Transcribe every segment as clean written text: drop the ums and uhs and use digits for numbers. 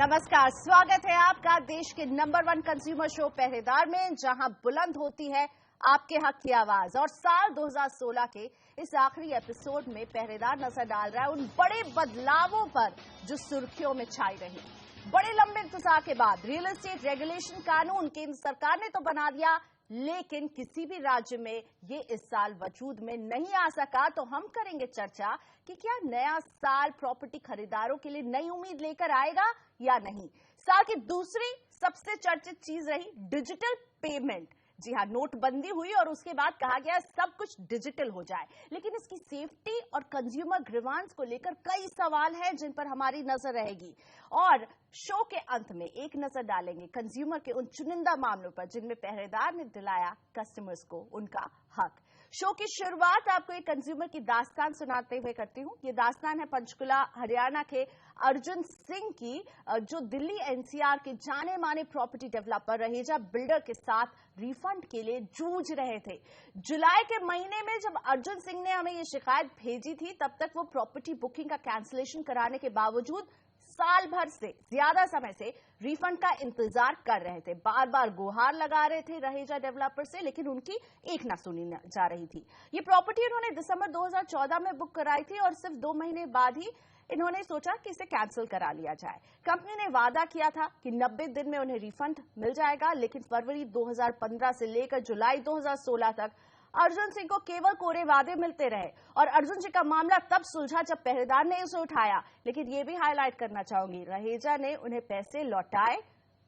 नमस्कार, स्वागत है आपका देश के नंबर 1 कंज्यूमर शो पहरेदार में, जहां बुलंद होती है आपके हक की आवाज। और साल 2016 के इस आखिरी एपिसोड में पहरेदार नजर डाल रहा है उन बड़े बदलावों पर जो सुर्खियों में छाई रही। बड़े लंबे इंतजार के बाद रियल एस्टेट रेगुलेशन कानून केंद्र सरकार ने तो बना दिया, लेकिन किसी भी राज्य में ये इस साल वजूद में नहीं आ सका। तो हम करेंगे चर्चा कि क्या नया साल प्रॉपर्टी खरीदारों के लिए नई उम्मीद लेकर आएगा या नहीं। साल की दूसरी सबसे चर्चित चीज रही डिजिटल पेमेंट। जी हां, नोटबंदी हुई और उसके बाद कहा गया सब कुछ डिजिटल हो जाए, लेकिन इसकी सेफ्टी और कंज्यूमर ग्रीवांस को लेकर कई सवाल हैं जिन पर हमारी नजर रहेगी। और शो के अंत में एक नजर डालेंगे कंज्यूमर के उन चुनिंदा मामलों पर जिनमें पहरेदार ने दिलाया कस्टमर्स को उनका हक। शो की शुरुआत आपको एक कंज्यूमर की दास्तान सुनाते हुए करती हूं। ये दास्तान है पंचकुला हरियाणा के अर्जुन सिंह की, जो दिल्ली एनसीआर के जाने माने प्रॉपर्टी डेवलपर रहेजा बिल्डर के साथ रिफंड के लिए जूझ रहे थे। जुलाई के महीने में जब अर्जुन सिंह ने हमें ये शिकायत भेजी थी, तब तक वो प्रॉपर्टी बुकिंग का कैंसिलेशन कराने के बावजूद साल भर से ज्यादा समय से रिफंड का इंतजार कर रहे थे। बार बार गुहार लगा रहे थे रहेजा डेवलपर से, लेकिन उनकी एक ना सुनी जा रही थी। ये प्रॉपर्टी उन्होंने दिसंबर 2014 में बुक कराई थी और सिर्फ 2 महीने बाद ही इन्होंने सोचा कि इसे कैंसिल करा लिया जाए। कंपनी ने वादा किया था कि 90 दिन में उन्हें रिफंड मिल जाएगा, लेकिन फरवरी 2015 से लेकर जुलाई 2016 तक अर्जुन सिंह को केवल कोरे वादे मिलते रहे। और अर्जुन जी का मामला तब सुलझा जब पहरेदार ने उसे उठाया। लेकिन यह भी हाईलाइट करना चाहूंगी, रहेजा ने उन्हें पैसे लौटाए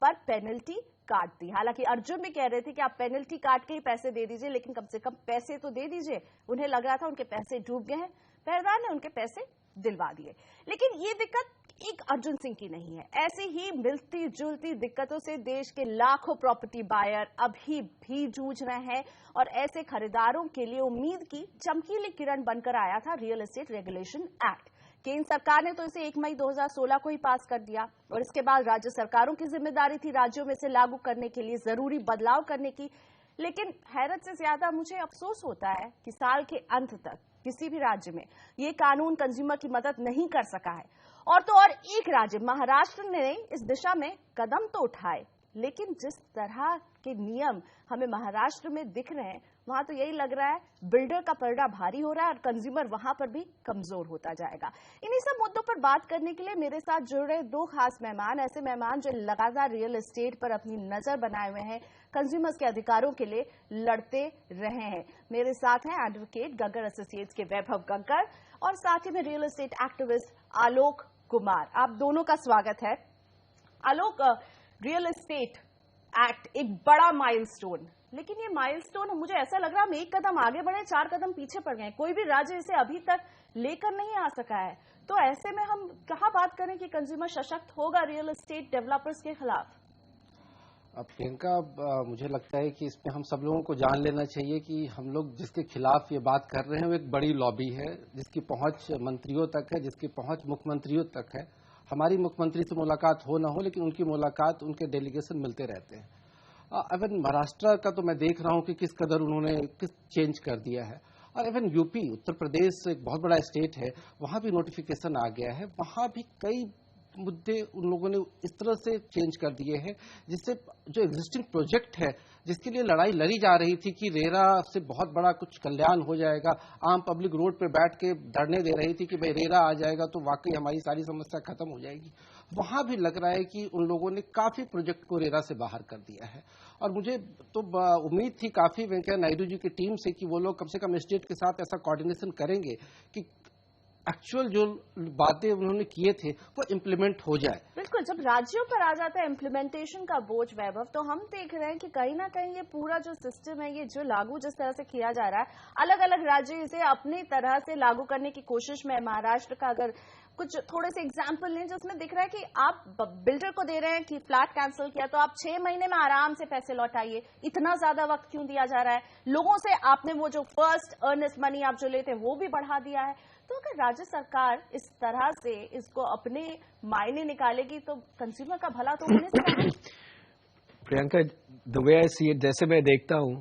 पर पेनल्टी काट दी। हालांकि अर्जुन भी कह रहे थे कि आप पेनल्टी काट के ही पैसे दे दीजिए, लेकिन कम से कम पैसे तो दे दीजिए। उन्हें लग रहा था उनके पैसे डूब गए हैं, पहरेदार ने उनके पैसे दिलवा दिए। लेकिन ये दिक्कत एक अर्जुन सिंह की नहीं है। ऐसी ही मिलती जुलती दिक्कतों से देश के लाखों प्रॉपर्टी बायर अभी भी जूझ रहे हैं और ऐसे खरीदारों के लिए उम्मीद की चमकीली किरण बनकर आया था रियल एस्टेट रेगुलेशन एक्ट। केंद्र सरकार ने तो इसे 1 मई 2016 को ही पास कर दिया और इसके बाद राज्य सरकारों की जिम्मेदारी थी राज्यों में से लागू करने के लिए जरूरी बदलाव करने की। लेकिन हैरत से ज्यादा मुझे अफसोस होता है कि साल के अंत तक किसी भी राज्य में ये कानून कंज्यूमर की मदद नहीं कर सका है। और तो और एक राज्य महाराष्ट्र ने इस दिशा में कदम तो उठाए, लेकिन जिस तरह के नियम हमें महाराष्ट्र में दिख रहे हैं, वहां तो यही लग रहा है बिल्डर का पलड़ा भारी हो रहा है और कंज्यूमर वहां पर भी कमजोर होता जाएगा। इन्हीं सब मुद्दों पर बात करने के लिए मेरे साथ जुड़ रहे 2 खास मेहमान, ऐसे मेहमान जो लगातार रियल एस्टेट पर अपनी नजर बनाए हुए हैं, कंज्यूमर्स के अधिकारों के लिए लड़ते रहे हैं। मेरे साथ हैं एडवोकेट गग्गर एसोसिएट्स के वैभव गग्गर और साथ ही में real estate activist Alok Kumar. आप दोनों का स्वागत है। आलोक, रियल एस्टेट एक्ट एक बड़ा माइलस्टोन, लेकिन ये माइलस्टोन मुझे ऐसा लग रहा है हम 1 कदम आगे बढ़े 4 कदम पीछे पड़ गए। कोई भी राज्य इसे अभी तक लेकर नहीं आ सका है। तो ऐसे में हम कहां बात करें कि कंज्यूमर सशक्त होगा रियल एस्टेट डेवलपर्स के खिलाफ? अब प्रियंका, मुझे लगता है कि इसमें हम सब लोगों को जान लेना चाहिए कि हम लोग जिसके खिलाफ ये बात कर रहे हैं वो एक बड़ी लॉबी है, जिसकी पहुंच मंत्रियों तक है, जिसकी पहुंच मुख्यमंत्रियों तक है। हमारी मुख्यमंत्री से मुलाकात हो ना हो, लेकिन उनकी मुलाकात, उनके डेलीगेशन मिलते रहते हैं। इवन महाराष्ट्र का तो मैं देख रहा हूं कि किस कदर उन्होंने चेंज कर दिया है। और इवन यूपी, उत्तर प्रदेश एक बहुत बड़ा स्टेट है, वहां भी नोटिफिकेशन आ गया है। वहां भी कई मुद्दे उन लोगों ने इस तरह से चेंज कर दिए हैं जिससे जो एग्जिस्टिंग प्रोजेक्ट है, जिसके लिए लड़ाई लड़ी जा रही थी कि रेरा से बहुत बड़ा कुछ कल्याण हो जाएगा, आम पब्लिक रोड पे बैठ के धरने दे रही थी कि भाई रेरा आ जाएगा तो वाकई हमारी सारी समस्या खत्म हो जाएगी। वहां भी लग रहा है कि उन लोगों ने काफी प्रोजेक्ट को रेरा से बाहर कर दिया है। और मुझे तो उम्मीद थी काफी वेंकैया नायडू जी की टीम से कि वो लोग कम से कम स्टेट के साथ ऐसा कोऑर्डिनेशन करेंगे कि एक्चुअल जो बातें उन्होंने किए थे वो इम्प्लीमेंट हो जाए। बिल्कुल, जब राज्यों पर आ जाता है इम्प्लीमेंटेशन का बोझ वैभव, तो हम देख रहे हैं कि कहीं ना कहीं ये पूरा जो सिस्टम है, ये जो लागू जिस तरह से किया जा रहा है, अलग अलग राज्य इसे अपनी तरह से लागू करने की कोशिश में। महाराष्ट्र का अगर कुछ थोड़े से एग्जाम्पल लें जिसमें दिख रहा है कि आप बिल्डर को दे रहे हैं कि फ्लैट कैंसिल किया तो आप 6 महीने में आराम से पैसे लौटाइए। इतना ज्यादा वक्त क्यों दिया जा रहा है? लोगों से आपने वो जो फर्स्ट अर्नेस्ट मनी आप जो लेते हैं वो भी बढ़ा दिया है। तो अगर राज्य सरकार इस तरह से इसको अपने मायने निकालेगी तो कंज्यूमर का भला तो होने से रहा। Priyanka, the way I see it, जैसे मैं देखता हूं,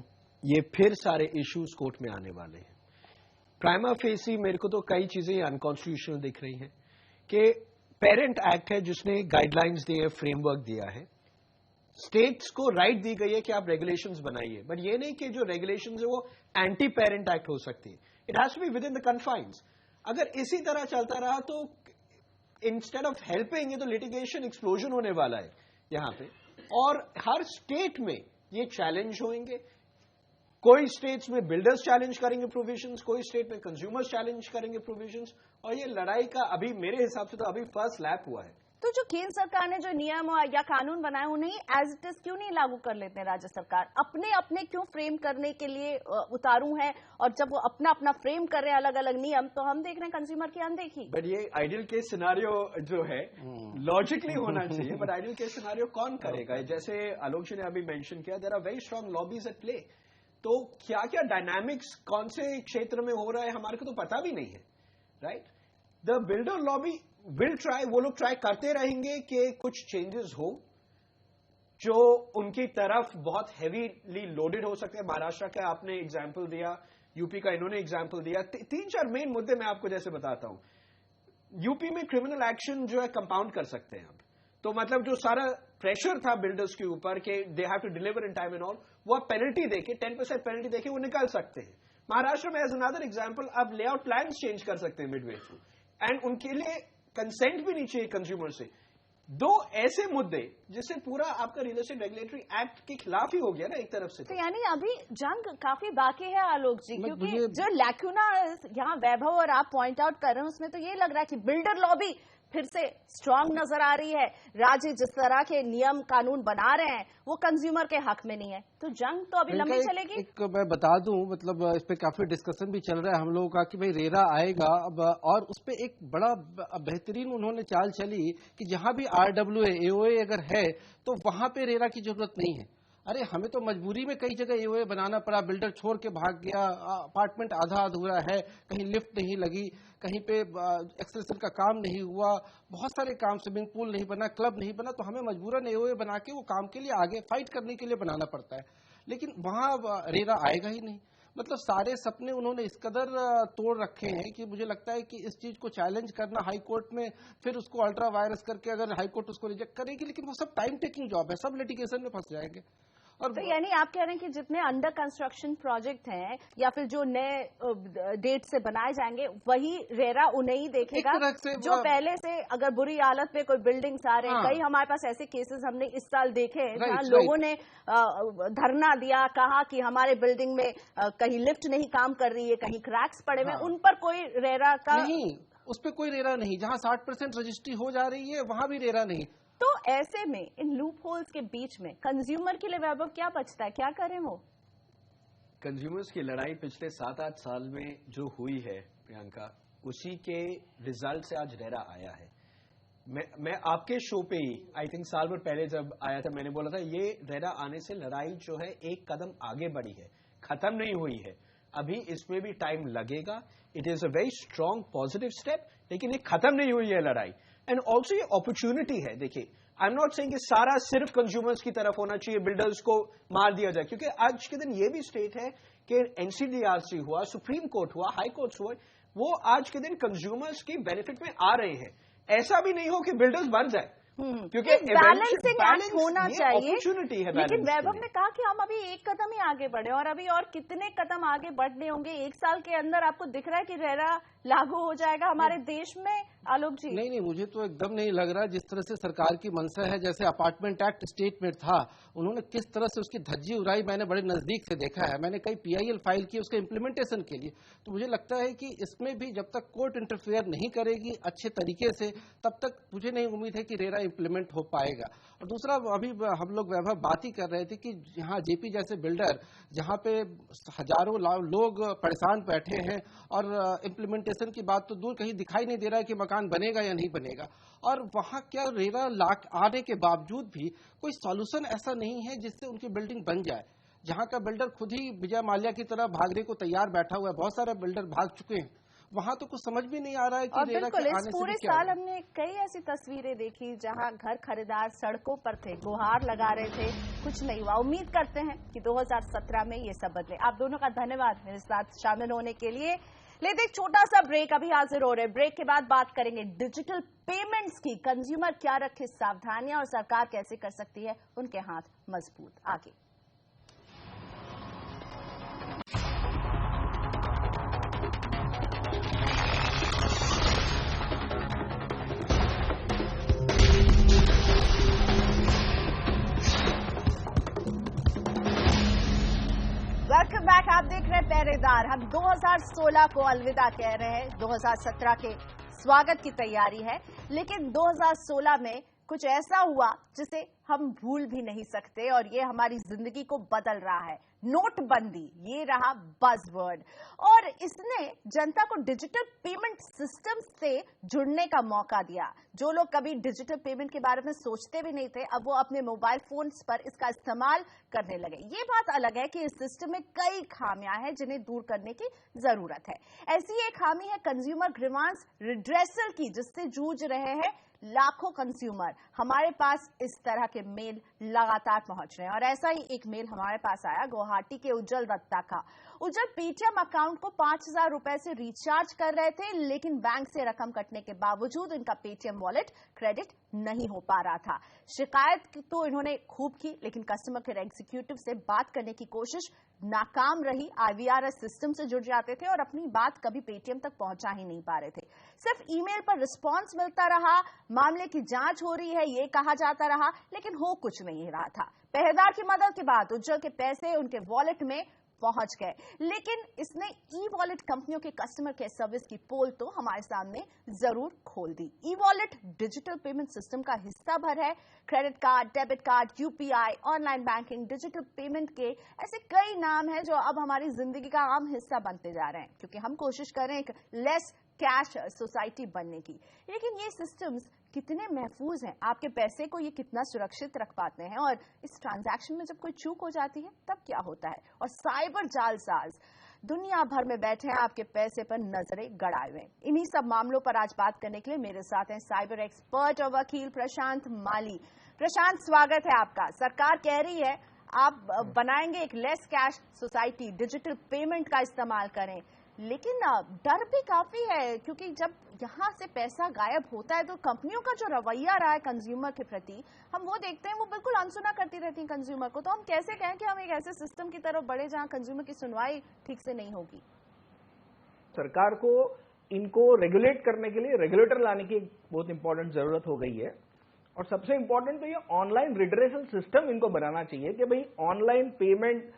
ये फिर सारे इश्यूज कोर्ट में आने वाले हैं। प्राइमा फेसी मेरे को तो कई चीजें अनकॉन्स्टिट्यूशनल दिख रही हैं कि पेरेंट एक्ट है जिसने गाइडलाइंस दिए, फ्रेमवर्क दिया है। स्टेट्स को राइट दी गई है कि आप रेगुलेशंस बनाइए, बट ये नहीं कि जो रेगुलेशंस है वो एंटी पेरेंट एक्ट हो सकती है। It has to be within the confines. अगर इसी तरह चलता रहा तो इंस्टेड ऑफ हेल्पिंग ये तो लिटिगेशन एक्सप्लोजन होने वाला है यहां पे, और हर स्टेट में ये चैलेंज होंगे। कोई स्टेट्स में बिल्डर्स चैलेंज करेंगे प्रोविजंस, कोई स्टेट में कंज्यूमर्स चैलेंज करेंगे प्रोविजंस, और ये लड़ाई का अभी मेरे हिसाब से तो अभी फर्स्ट लैप हुआ है। तो जो केंद्र सरकार ने जो नियम या कानून बनाए उन्हें एज इट इज क्यों नहीं लागू कर लेते हैं राज्य सरकार? अपने अपने क्यों फ्रेम करने के लिए उतारू हैं? और जब वो अपना अपना फ्रेम कर रहे हैं अलग अलग नियम, तो हम देख रहे हैं कंज्यूमर की अनदेखी। बट ये आइडियल केस सिनारियो जो है लॉजिकली होना चाहिए, बट आइडियल केस सिनारियो कौन करेगा? जैसे आलोक जी ने अभी मेंशन किया, there are very strong lobbies at play. तो क्या क्या डायनामिक्स कौन से क्षेत्र में हो रहा है हमारे को तो पता भी नहीं है, right? The builder lobby will try, वो लोग ट्राई करते रहेंगे कि कुछ चेंजेस हो जो उनकी तरफ बहुत हेवीली लोडेड हो सकते हैं। महाराष्ट्र का आपने एग्जाम्पल दिया, यूपी का इन्होंने एग्जाम्पल दिया। 3-4 मेन मुद्दे मैं आपको जैसे बताता हूं। यूपी में क्रिमिनल एक्शन जो है कंपाउंड कर सकते हैं आप, तो मतलब जो सारा प्रेशर था बिल्डर्स के ऊपर कि they have to deliver in time and all, वो आप पेनल्टी देके 10% पेनल्टी देके वो निकाल सकते हैं। महाराष्ट्र में एज अनदर एग्जाम्पल अब लेआउट प्लान्स चेंज कर सकते हैं मिडवे थ्रू, एंड उनके लिए कंसेंट भी नहीं चाहिए कंज्यूमर से। दो ऐसे मुद्दे जिससे पूरा आपका रियल एस्टेट रेगुलेटरी एक्ट के खिलाफ ही हो गया ना एक तरफ से। तो यानी अभी जंग काफी बाकी है आलोक जी, क्योंकि जो लैक्यूना यहाँ वैभव और आप पॉइंट आउट कर रहे हैं उसमें तो ये लग रहा है कि बिल्डर लॉबी फिर से स्ट्रांग नजर आ रही है। राज्य जिस तरह के नियम कानून बना रहे हैं वो कंज्यूमर के हक में नहीं है, तो जंग तो अभी लंबी चलेगी। एक मैं बता दूं, मतलब इस पे काफी डिस्कशन भी चल रहा है हम लोगों का कि भाई रेरा आएगा अब, और उस पे एक बड़ा बेहतरीन उन्होंने चाल चली कि जहां भी RWA AOA अगर है तो वहां पे रेरा की जरूरत नहीं है। अरे हमें तो मजबूरी में कई जगह AOA बनाना पड़ा, बिल्डर छोड़ के भाग गया, अपार्टमेंट आधा अधूरा है, कहीं लिफ्ट नहीं लगी, कहीं पे एक्सटेंशन का काम नहीं हुआ, बहुत सारे काम, स्विमिंग पूल नहीं बना, क्लब नहीं बना, तो हमें मजबूरन AOA बना के वो काम के लिए आगे फाइट करने के लिए बनाना पड़ता है। लेकिन वहां रेरा आएगा ही नहीं। मतलब सारे सपने उन्होंने इस कदर तोड़ रखे हैं कि मुझे लगता है कि इस चीज को चैलेंज करना हाई कोर्ट में, फिर उसको अल्ट्रा वायरस करके अगर हाई कोर्ट उसको रिजेक्ट करेगी, लेकिन वो सब टाइम टेकिंग जॉब है, सब लिटिगेशन में फंस जाएंगे। और तो यानी आप कह रहे हैं कि जितने अंडर कंस्ट्रक्शन प्रोजेक्ट हैं या फिर जो नए डेट से बनाए जाएंगे वही रेरा उन्हें ही देखेगा, जो पहले से अगर बुरी हालत में कोई बिल्डिंग्स आ रहे हैं। कई हमारे पास ऐसे केसेस हमने इस साल देखे हैं जहां लोगों ने धरना दिया, कहा कि हमारे बिल्डिंग में कहीं लिफ्ट नहीं काम कर रही है, कहीं क्रैक्स पड़े हुए, उन पर कोई रेरा का नहीं, उस पर कोई रेरा नहीं। जहां 60% रजिस्ट्री हो जा रही है वहां भी रेरा नहीं। तो ऐसे में इन लूप होल्स के बीच में कंज्यूमर के लिए वैभव क्या बचता है, क्या करें? वो कंज्यूमर्स की लड़ाई पिछले 7-8 साल में जो हुई है प्रियंका, उसी के रिजल्ट से आज रेरा आया है। मैं आपके शो पे ही आई थिंक साल भर पहले जब आया था मैंने बोला था ये रेरा आने से लड़ाई जो है एक कदम आगे बढ़ी है, खत्म नहीं हुई है। अभी इसमें भी टाइम लगेगा। It is a very strong positive step, लेकिन ये खत्म नहीं हुई है लड़ाई। एंड ऑल्सो ये अपॉर्चुनिटी है। देखिए, आई एम नॉट सेइंग कि सारा सिर्फ कंज्यूमर्स की तरफ होना चाहिए, बिल्डर्स को मार दिया जाए, क्योंकि आज के दिन ये भी स्टेट है कि NCDRC हुआ, सुप्रीम कोर्ट हुआ, हाई कोर्ट हुआ, वो आज के दिन कंज्यूमर्स की बेनिफिट में आ रहे हैं। ऐसा भी नहीं हो कि बिल्डर्स बन जाए, क्योंकि बैलेंसिंग एक्ट होना चाहिए। अपॉर्चुनिटी है। लेकिन वैभव ने कहा कि हम अभी एक कदम ही आगे बढ़े और अभी और कितने कदम आगे बढ़ने होंगे? एक साल के अंदर आपको दिख रहा है कि रेरा लागू हो जाएगा हमारे देश में, आलोक जी? नहीं, मुझे तो एकदम नहीं लग रहा। जिस तरह से सरकार की मंशा है, जैसे अपार्टमेंट एक्ट स्टेट में था, उन्होंने किस तरह से उसकी धज्जी उड़ाई मैंने बड़े नजदीक से देखा है। मैंने कई PIL फाइल की उसके इम्प्लीमेंटेशन के लिए। तो मुझे लगता है कि इसमें भी जब तक कोर्ट इंटरफेयर नहीं करेगी अच्छे तरीके से, तब तक मुझे नहीं उम्मीद है कि रेरा इम्प्लीमेंट हो पाएगा। और दूसरा, अभी हम लोग वैभव बात ही कर रहे थे कि यहाँ JP जैसे बिल्डर, जहाँ पे हजारों लोग परेशान बैठे हैं, और इम्प्लीमेंटेशन की बात तो दूर, कहीं दिखाई नहीं दे रहा है कि मकान बनेगा या नहीं बनेगा। और वहां क्या रेरा आने के बावजूद भी कोई सॉल्यूशन ऐसा नहीं है जिससे उनकी बिल्डिंग बन जाए। जहां का बिल्डर खुद ही विजय माल्या की तरह भागने को तैयार बैठा हुआ है, बहुत सारे बिल्डर भाग चुके हैं, वहां तो कुछ समझ भी नहीं आ रहा है कि रेरा के आने से पूरे साल हमने कई ऐसी तस्वीरें देखी जहां घर खरीदार सड़कों पर थे, गुहार लगा रहे थे, कुछ नहीं हुआ। उम्मीद करते हैं कि 2017 में ये सब बदले। आप दोनों का धन्यवाद मेरे साथ शामिल होने के लिए। लेते एक छोटा सा ब्रेक, अभी हाजिर हो रहे। ब्रेक के बाद बात करेंगे डिजिटल पेमेंट्स की। कंज्यूमर क्या रखे सावधानियां और सरकार कैसे कर सकती है उनके हाथ मजबूत। आगे वेलकम बैक। आप देख रहे हैं पहरेदार। हम 2016 को अलविदा कह रहे हैं, 2017 के स्वागत की तैयारी है, लेकिन 2016 में कुछ ऐसा हुआ जिसे हम भूल भी नहीं सकते और ये हमारी जिंदगी को बदल रहा है। नोटबंदी, ये रहा बज़वर्ड और इसने जनता को डिजिटल पेमेंट सिस्टम से जुड़ने का मौका दिया। जो लोग कभी डिजिटल पेमेंट के बारे में सोचते भी नहीं थे, अब वो अपने मोबाइल फोन्स पर इसका इस्तेमाल करने लगे। ये बात अलग है कि इस सिस्टम में कई खामियां हैं जिन्हें दूर करने की जरूरत है। ऐसी एक खामी है कंज्यूमर ग्रीवांस रिड्रेसल की, जिससे जूझ रहे हैं लाखों कंज्यूमर। हमारे पास इस तरह के मेल लगातार पहुंच रहे हैं और ऐसा ही एक मेल हमारे पास आया गुवाहाटी के उज्जवल दत्ता का। उज्जवल पेटीएम अकाउंट को 5,000 रुपए से रिचार्ज कर रहे थे, लेकिन बैंक से रकम कटने के बावजूद इनका पेटीएम वॉलेट क्रेडिट नहीं हो पा रहा था। शिकायत तो इन्होंने खूब की, लेकिन कस्टमर केयर एग्जीक्यूटिव से बात करने की कोशिश नाकाम रही। IVRS सिस्टम से जुड़ जाते थे और अपनी बात कभी पेटीएम तक पहुंचा ही नहीं पा रहे थे। सिर्फ ईमेल पर रिस्पांस मिलता रहा, मामले की जांच हो रही है ये कहा जाता रहा, लेकिन हो कुछ नहीं रहा था। पहरेदार की मदद के बाद उज्जवल के पैसे उनके वॉलेट में पहुंच गए, लेकिन इसने ई वॉलेट कंपनियों के कस्टमर केयर सर्विस की पोल तो हमारे सामने जरूर खोल दी। E wallet digital payment system का हिस्सा भर है। Credit card, debit card, UPI, online banking, digital payment के ऐसे कई नाम हैं जो अब हमारी जिंदगी का आम हिस्सा बनते जा रहे हैं, क्योंकि हम कोशिश कर रहे हैं एक लेस कैश सोसाइटी बनने की। लेकिन ये सिस्टम्स कितने महफूज हैं, आपके पैसे को ये कितना सुरक्षित रख पाते हैं, और इस ट्रांजैक्शन में जब कोई चूक हो जाती है तब क्या होता है। और साइबर जालसाज दुनिया भर में बैठे हैं आपके पैसे पर नजरें गड़ाए हुए। इन्हीं सब मामलों पर आज बात करने के लिए मेरे साथ हैं साइबर एक्सपर्ट और वकील प्रशांत माली। प्रशांत, स्वागत है आपका। सरकार कह रही है आप बनाएंगे एक less cash society, digital payment का इस्तेमाल करें, लेकिन डर भी काफी है, क्योंकि जब यहां से पैसा गायब होता है तो कंपनियों का जो रवैया रहा है कंज्यूमर के प्रति, हम वो देखते हैं वो बिल्कुल अनसुना करती रहती है कंज्यूमर को। तो हम कैसे कहें कि हम एक ऐसे सिस्टम की तरफ बढ़े जहां कंज्यूमर की सुनवाई ठीक से नहीं होगी। सरकार को इनको रेगुलेट करने के लिए रेगुलेटर लाने की बहुत इंपॉर्टेंट जरूरत हो गई है, और सबसे इंपॉर्टेंट तो ये ऑनलाइन रिड्रेसल सिस्टम इनको बनाना चाहिए कि भाई ऑनलाइन पेमेंट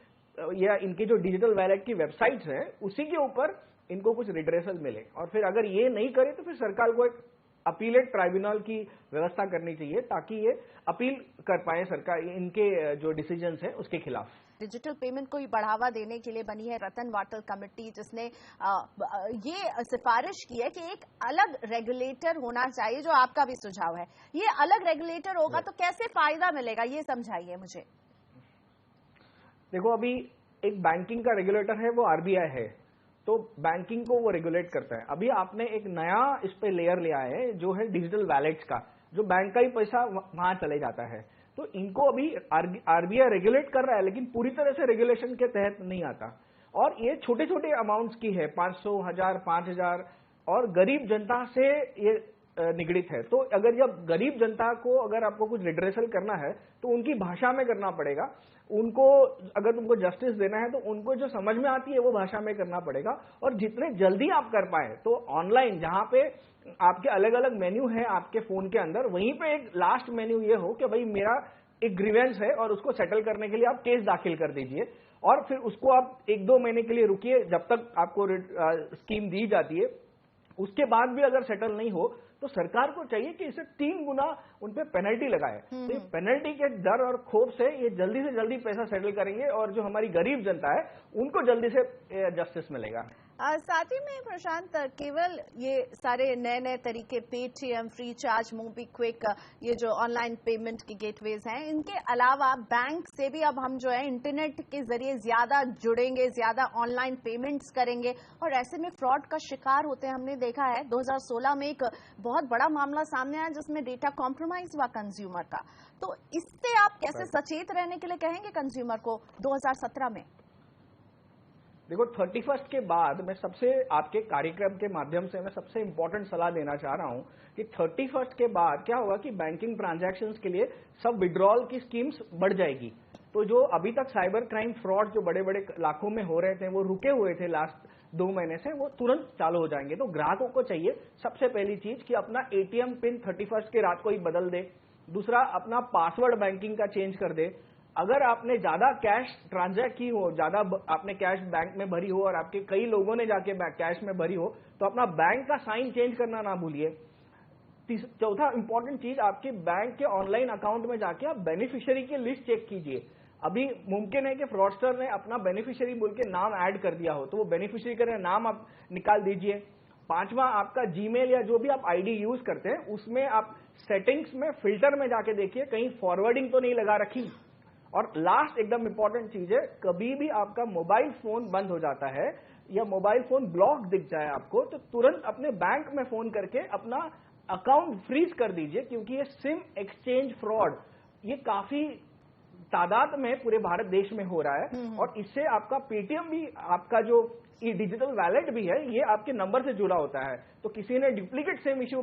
या इनकी जो डिजिटल वैलेट की वेबसाइट्स हैं उसी के ऊपर इनको कुछ रिड्रेसल मिले। और फिर अगर ये नहीं करे तो फिर सरकार को एक अपीलेट ट्राइब्यूनल की व्यवस्था करनी चाहिए, ताकि ये अपील कर पाए सरकार इनके जो डिसीजंस हैं उसके खिलाफ। डिजिटल पेमेंट को बढ़ावा देने के लिए बनी है रतन वाटल कमेटी, जिसने ये सिफारिश की है कि एक अलग रेगुलेटर होना चाहिए, जो आपका भी सुझाव है। ये अलग रेगुलेटर होगा तो कैसे फायदा मिलेगा, ये समझाइए मुझे। देखो, अभी एक बैंकिंग का रेगुलेटर है, वो RBI है, तो बैंकिंग को वो रेगुलेट करता है। अभी आपने एक नया इस पे लेयर ले आए है जो है डिजिटल वैलेट्स का, जो बैंक का ही पैसा वहां चले जाता है। तो इनको अभी RBI रेगुलेट कर रहा है, लेकिन पूरी तरह से रेगुलेशन के तहत नहीं आता। और ये छोटे छोटे अमाउंट्स की है, 500, 1000, 5000, और गरीब जनता से ये निगड़ित है। तो अगर जब गरीब जनता को अगर आपको कुछ रिड्रेसल करना है तो उनकी भाषा में करना पड़ेगा। उनको अगर उनको जस्टिस देना है तो उनको जो समझ में आती है वो भाषा में करना पड़ेगा। और जितने जल्दी आप कर पाए तो ऑनलाइन, जहां पे आपके अलग अलग मेन्यू है आपके फोन के अंदर, वहीं पे एक लास्ट मेन्यू ये हो कि भाई मेरा एक ग्रीवेंस है और उसको सेटल करने के लिए आप केस दाखिल कर दीजिए, और फिर उसको आप 1-2 महीने के लिए रुकिए जब तक आपको स्कीम दी जाती है। उसके बाद भी अगर सेटल नहीं हो तो सरकार को चाहिए कि इसे 3 गुना उन पे पेनल्टी लगाए। तो ये पेनल्टी के डर और खौफ से ये जल्दी से जल्दी पैसा सेटल करेंगे, और जो हमारी गरीब जनता है उनको जल्दी से जस्टिस मिलेगा। साथ ही में प्रशांत, केवल ये सारे नए नए तरीके पेटीएम, फ्री चार्ज, मोबीक्विक, ये जो ऑनलाइन पेमेंट के गेटवेज हैं, इनके अलावा बैंक से भी अब हम जो है इंटरनेट के जरिए ज्यादा जुड़ेंगे, ज्यादा ऑनलाइन पेमेंट्स करेंगे, और ऐसे में फ्रॉड का शिकार होते हैं। हमने देखा है 2016 में एक बहुत बड़ा मामला सामने आया जिसमें डेटा कॉम्प्रोमाइज हुआ कंज्यूमर का। तो इससे आप कैसे सचेत रहने के लिए कहेंगे कंज्यूमर को 2017 में? देखो 31 के बाद मैं सबसे आपके कार्यक्रम के माध्यम से मैं सबसे इंपॉर्टेंट सलाह देना चाह रहा हूं कि 31 के बाद क्या होगा कि बैंकिंग ट्रांजैक्शंस के लिए सब विड्रॉल की स्कीम्स बढ़ जाएगी। तो जो अभी तक साइबर क्राइम फ्रॉड जो बड़े बड़े लाखों में हो रहे थे, वो रुके हुए थे लास्ट 2 महीने से, वो तुरंत चालू हो जाएंगे। तो ग्राहकों को चाहिए सबसे पहली चीज कि अपना एटीएम पिन 31 के रात को ही बदल दे। दूसरा, अपना पासवर्ड बैंकिंग का चेंज कर दे। अगर आपने ज्यादा कैश ट्रांजैक्ट की हो, ज्यादा आपने कैश बैंक में भरी हो और आपके कई लोगों ने जाके कैश में भरी हो, तो अपना बैंक का साइन चेंज करना ना भूलिए। चौथा इंपॉर्टेंट चीज, आपके बैंक के ऑनलाइन अकाउंट में जाके आप बेनिफिशियरी की लिस्ट चेक कीजिए। अभी मुमकिन है कि फ्रॉडस्टर ने अपना बेनिफिशियरी बोल के नाम ऐड कर दिया हो, तो वो बेनिफिशियरी का नाम आप निकाल दीजिए। पांचवा, आपका जीमेल या जो भी आप आईडी यूज करते हैं उसमें आप सेटिंग्स में फिल्टर में जाके देखिए कहीं फॉरवर्डिंग तो नहीं लगा रखी। और लास्ट एकदम इंपॉर्टेंट चीज है, कभी भी आपका मोबाइल फोन बंद हो जाता है या मोबाइल फोन ब्लॉक दिख जाए आपको, तो तुरंत अपने बैंक में फोन करके अपना अकाउंट फ्रीज कर दीजिए, क्योंकि ये सिम एक्सचेंज फ्रॉड ये काफी तादाद में पूरे भारत देश में हो रहा है। और इससे आपका पेटीएम भी, आपका जो डिजिटल वैलेट भी है, ये आपके नंबर से जुड़ा होता है। तो किसी ने डुप्लीकेट सिम इश्यू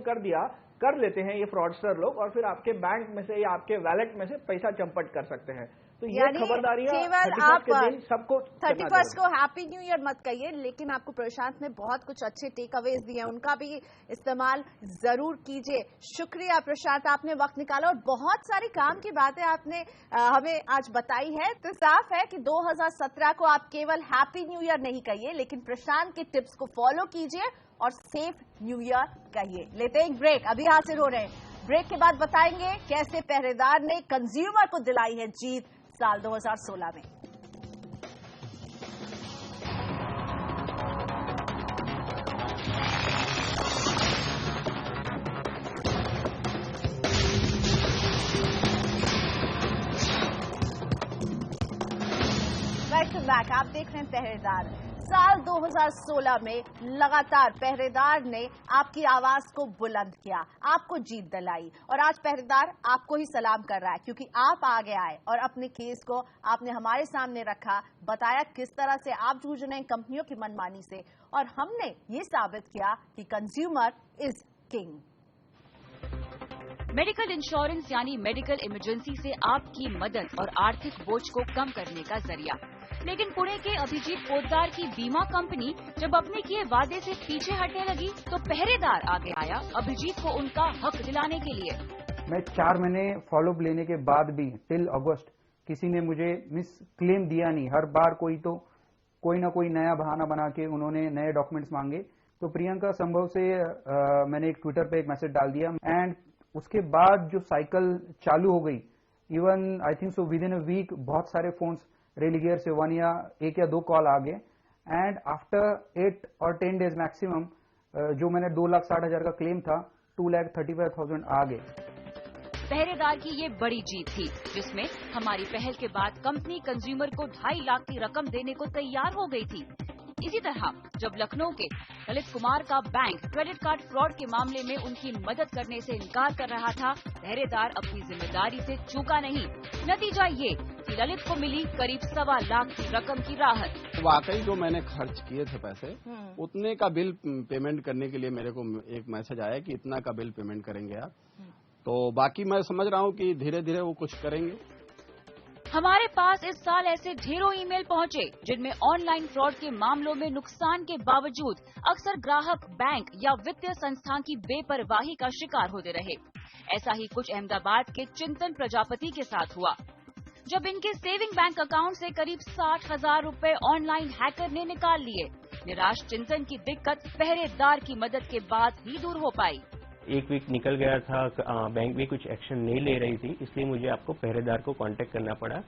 कर लेते हैं ये फ्रॉडस्टर लोग, और फिर आपके बैंक में से या आपके वैलेट में से पैसा चंपट कर सकते हैं। तो ये खबरदारियां केवल आप सबको 31 को हैप्पी न्यू ईयर मत कहिए, लेकिन आपको प्रशांत ने बहुत कुछ अच्छे टेक अवेज दिए, उनका भी इस्तेमाल जरूर कीजिए। शुक्रिया प्रशांत, आपने वक्त निकाला और बहुत सारी काम की बातें आपने हमें आज बताई है। तो साफ है कि 2017 को आप केवल हैप्पी न्यू ईयर नहीं कहिए, लेकिन प्रशांत के टिप्स को फॉलो कीजिए और सेफ न्यू ईयर कहिए। लेते हैं एक ब्रेक, अभी हाजिर हो रहे हैं। ब्रेक के बाद बताएंगे कैसे पहरेदार ने कंज्यूमर को दिलाई है जीत साल 2016 में। वेलकम बैक, आप देख रहे हैं पहरेदार। साल 2016 में लगातार पहरेदार ने आपकी आवाज को बुलंद किया, आपको जीत दिलाई, और आज पहरेदार आपको ही सलाम कर रहा है, क्योंकि आप आगे आए और अपने केस को आपने हमारे सामने रखा, बताया किस तरह से आप जूझ रहे हैं कंपनियों की मनमानी से, और हमने ये साबित किया कि consumer is king. Medical insurance यानी मेडिकल इमरजेंसी से आपकी मदद और आर्थिक बोझ को कम करने का जरिया। लेकिन पुणे के अभिजीत पोद्दार की बीमा कंपनी जब अपने किए वादे से पीछे हटने लगी, तो पहरेदार आगे आया अभिजीत को उनका हक दिलाने के लिए। मैं 4 महीने फॉलोअप लेने के बाद भी टिल अगस्त किसी ने मुझे क्लेम दिया नहीं। हर बार कोई ना कोई नया बहाना बना के उन्होंने नए डॉक्यूमेंट्स मांगे। तो प्रियंका संभव से मैंने एक ट्विटर पे एक मैसेज डाल दिया, एंड उसके बाद जो साइकिल चालू हो गई, even I think so within a week बहुत सारे फोन्स रेलिगेयर से 1 या 2 कॉल आ गए, एंड आफ्टर 8 और 10 डेज मैक्सिमम जो मैंने 2,60,000 का क्लेम था 2,35,000 आ गए। पहरेदार की ये बड़ी जीत थी, जिसमें हमारी पहल के बाद कंपनी कंज्यूमर को 2.5 लाख की रकम देने को तैयार हो गई थी। इसी तरह जब लखनऊ के ललित कुमार का बैंक क्रेडिट कार्ड फ्रॉड के मामले में उनकी मदद करने से इनकार कर रहा था, पहरेदार अपनी जिम्मेदारी से चूका नहीं। नतीजा ये कि ललित को मिली करीब 2.25 लाख की रकम की राहत। वाकई जो मैंने खर्च किए थे पैसे, उतने का बिल पेमेंट करने के लिए मेरे को एक मैसेज आया कि इतना का बिल पेमेंट करेंगे आप। तो बाकी मैं समझ रहा हूँ कि धीरे धीरे वो कुछ करेंगे। हमारे पास इस साल ऐसे ढेरों ईमेल पहुंचे जिनमें ऑनलाइन फ्रॉड के मामलों में नुकसान के बावजूद अक्सर ग्राहक बैंक या वित्तीय संस्थान की बेपरवाही का शिकार होते रहे। ऐसा ही कुछ अहमदाबाद के चिंतन प्रजापति के साथ हुआ, जब इनके सेविंग बैंक अकाउंट से करीब 60,000 रुपए ऑनलाइन हैकर ने निकाल लिए। निराश चिंतन की दिक्कत पहरेदार की मदद के बाद ही दूर हो पाई। 1 वीक निकल गया था, बैंक भी कुछ एक्शन नहीं ले रही थी, इसलिए मुझे आपको पहरेदार को कांटेक्ट करना पड़ा।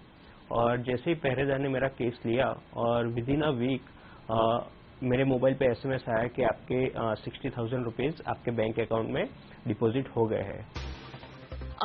और जैसे ही पहरेदार ने मेरा केस लिया और विद इन अ वीक मेरे मोबाइल पे एसएमएस आया कि आपके 60,000 रुपीज आपके बैंक अकाउंट में डिपॉजिट हो गए हैं।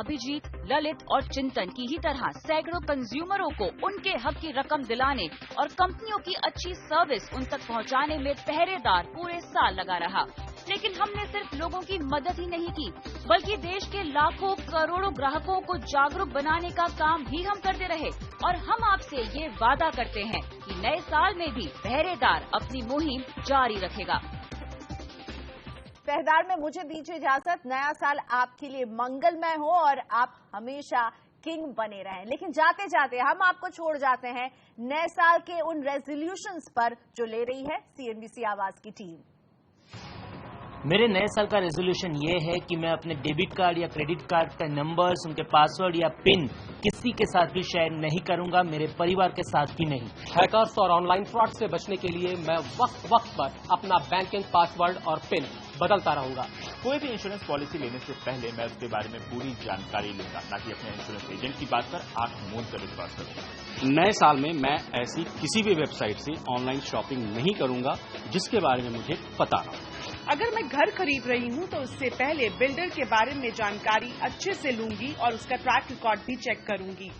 अभिजीत, ललित और चिंतन की ही तरह सैकड़ों कंज्यूमरों को उनके हक की रकम दिलाने और कंपनियों की अच्छी सर्विस उन तक पहुंचाने में पहरेदार पूरे साल लगा रहा। लेकिन हमने सिर्फ लोगों की मदद ही नहीं की, बल्कि देश के लाखों करोड़ों ग्राहकों को जागरूक बनाने का काम भी हम करते रहे। और हम आपसे ये वादा करते हैं कि नए साल में भी पहरेदार अपनी मुहिम जारी रखेगा। पहरेदार में मुझे दीजिए इजाजत। नया साल आपके लिए मंगलमय हो और आप हमेशा किंग बने रहें। लेकिन जाते जाते हम आपको छोड़ जाते हैं नए साल के उन रेजोल्यूशंस पर जो ले रही है CNBC आवाज की टीम। मेरे नए साल का रेजोल्यूशन ये है कि मैं अपने डेबिट कार्ड या क्रेडिट कार्ड का नंबर्स, उनके पासवर्ड या पिन किसी के साथ भी शेयर नहीं करूंगा, मेरे परिवार के साथ भी नहीं। हैकर्स और ऑनलाइन फ्रॉड से बचने के लिए मैं वक्त पर अपना बैंकिंग पासवर्ड और पिन बदलता रहूंगा। कोई भी इंश्योरेंस पॉलिसी लेने से पहले मैं उसके बारे में पूरी जानकारी लूंगा, ना कि अपने इंश्योरेंस एजेंट की बात पर आंख मूंद कर विश्वास करूंगा। नए साल में मैं ऐसी किसी भी वेबसाइट से ऑनलाइन शॉपिंग नहीं करूंगा जिसके बारे में मुझे पता ना हो। अगर मैं घर खरीद रही हूं तो उससे पहले बिल्डर के बारे में जानकारी अच्छे से लूंगी और उसका ट्रैक रिकॉर्ड भी चेक करूंगी।